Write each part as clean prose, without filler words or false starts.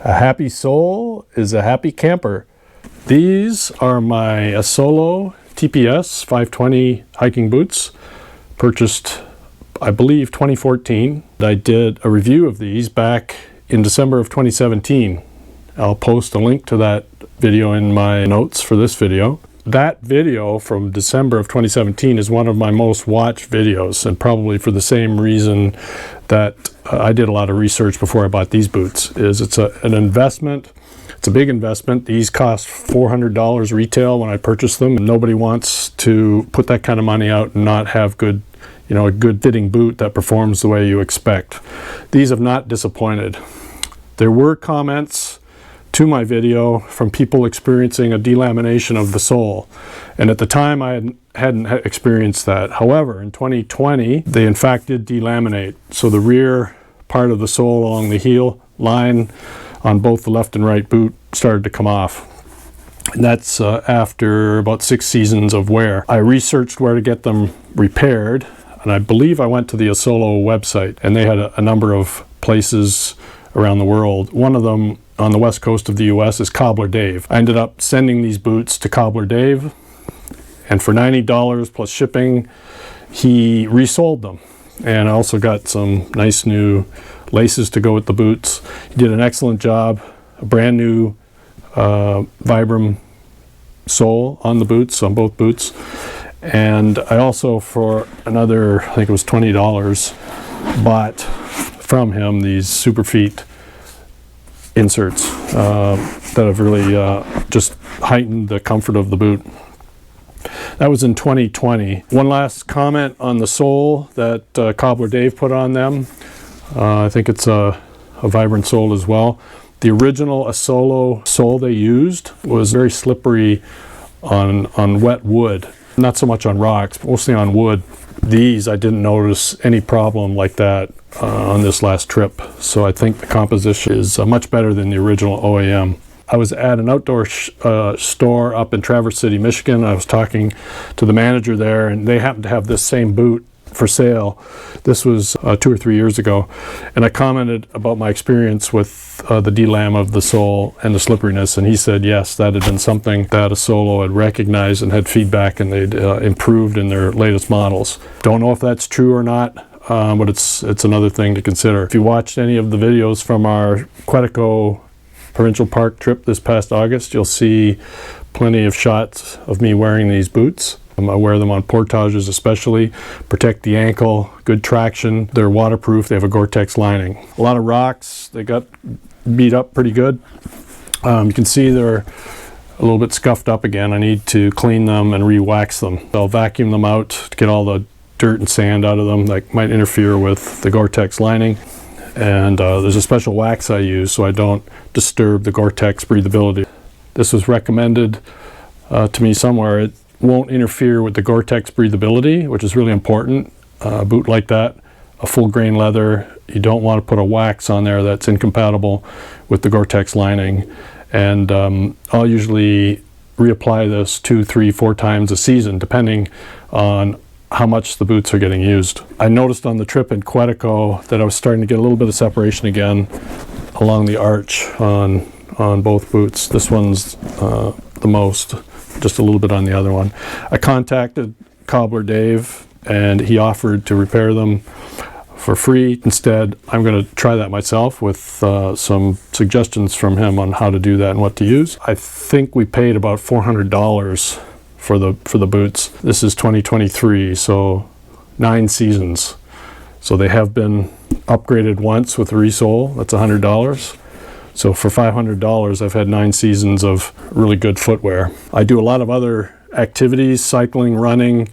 A happy soul is a happy camper. These are my Asolo TPS 520 hiking boots, purchased, I believe, 2014. I did a review of these back in December of 2017. I'll post a link to that video in my notes for this video. That video from December of 2017 is one of my most watched videos, and probably for the same reason that I did a lot of research before I bought these boots. It's an investment. It's a big investment. These cost $400 retail when I purchased them. Nobody wants to put that kind of money out and not have good, a good fitting boot that performs the way you expect. These have not disappointed. There were comments to my video from people experiencing a delamination of the sole, and at the time I hadn't experienced that. However, in 2020 they in fact did delaminate, so the rear part of the sole along the heel line on both the left and right boot started to come off, and that's after about 6 seasons of wear. I researched where to get them repaired, and I believe I went to the Asolo website, and they had a number of places around the world. One of them on the west coast of the US is Cobbler Dave. I ended up sending these boots to Cobbler Dave, and for $90 plus shipping he resold them, and I also got some nice new laces to go with the boots. He did an excellent job. A brand new Vibram sole on the boots, on both boots. And I also, for another, I think it was $20, bought from him these Superfeet inserts that have really just heightened the comfort of the boot. That was in 2020. One last comment on the sole that Cobbler Dave put on them. I think it's a Vibram sole as well. The original Asolo sole they used was very slippery on wet wood. Not so much on rocks, mostly on wood. These, I didn't notice any problem like that on this last trip. So I think the composition is much better than the original OEM. I was at an outdoor store up in Traverse City, Michigan. I was talking to the manager there, and they happened to have this same boot for sale. This was 2 or 3 years ago, and I commented about my experience with the delam of the sole and the slipperiness, and he said yes, that had been something that Asolo had recognized and had feedback, and they'd improved in their latest models. Don't know if that's true or not, but it's another thing to consider. If you watched any of the videos from our Quetico Provincial Park trip this past August, you'll see plenty of shots of me wearing these boots. I wear them on portages especially, protect the ankle, good traction. They're waterproof, they have a Gore-Tex lining. A lot of rocks, they got beat up pretty good. You can see they're a little bit scuffed up again. I need to clean them and re-wax them. I'll vacuum them out to get all the dirt and sand out of them that might interfere with the Gore-Tex lining. And there's a special wax I use so I don't disturb the Gore-Tex breathability. This was recommended to me somewhere. It won't interfere with the Gore-Tex breathability, which is really important. A boot like that, a full grain leather, you don't want to put a wax on there that's incompatible with the Gore-Tex lining. And I'll usually reapply this 2, 3, 4 times a season, depending on how much the boots are getting used. I noticed on the trip in Quetico that I was starting to get a little bit of separation again along the arch on both boots. This one's the most, just a little bit on the other one. I contacted Cobbler Dave, and he offered to repair them for free. Instead, I'm going to try that myself with some suggestions from him on how to do that and what to use. I think we paid about $400 for the boots. This is 2023, so 9 seasons. So they have been upgraded once with a resole. That's $100. So for $500, I've had 9 seasons of really good footwear. I do a lot of other activities, cycling, running,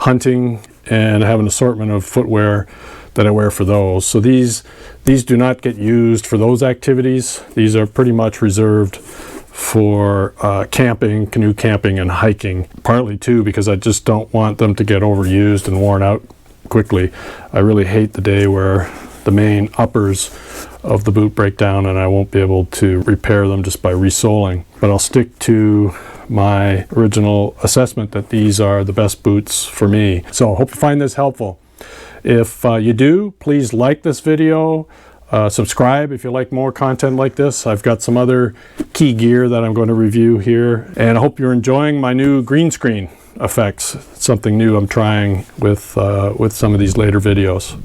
hunting, and I have an assortment of footwear that I wear for those. So these do not get used for those activities. These are pretty much reserved for camping, canoe camping, and hiking. Partly too because I just don't want them to get overused and worn out quickly. I really hate the day where the main uppers of the boot break down and I won't be able to repair them just by resoling. But I'll stick to my original assessment that these are the best boots for me. So I hope you find this helpful. If you do, please like this video, Subscribe if you like more content like this. I've got some other key gear that I'm going to review here, and I hope you're enjoying my new green screen effects. It's something new I'm trying with some of these later videos.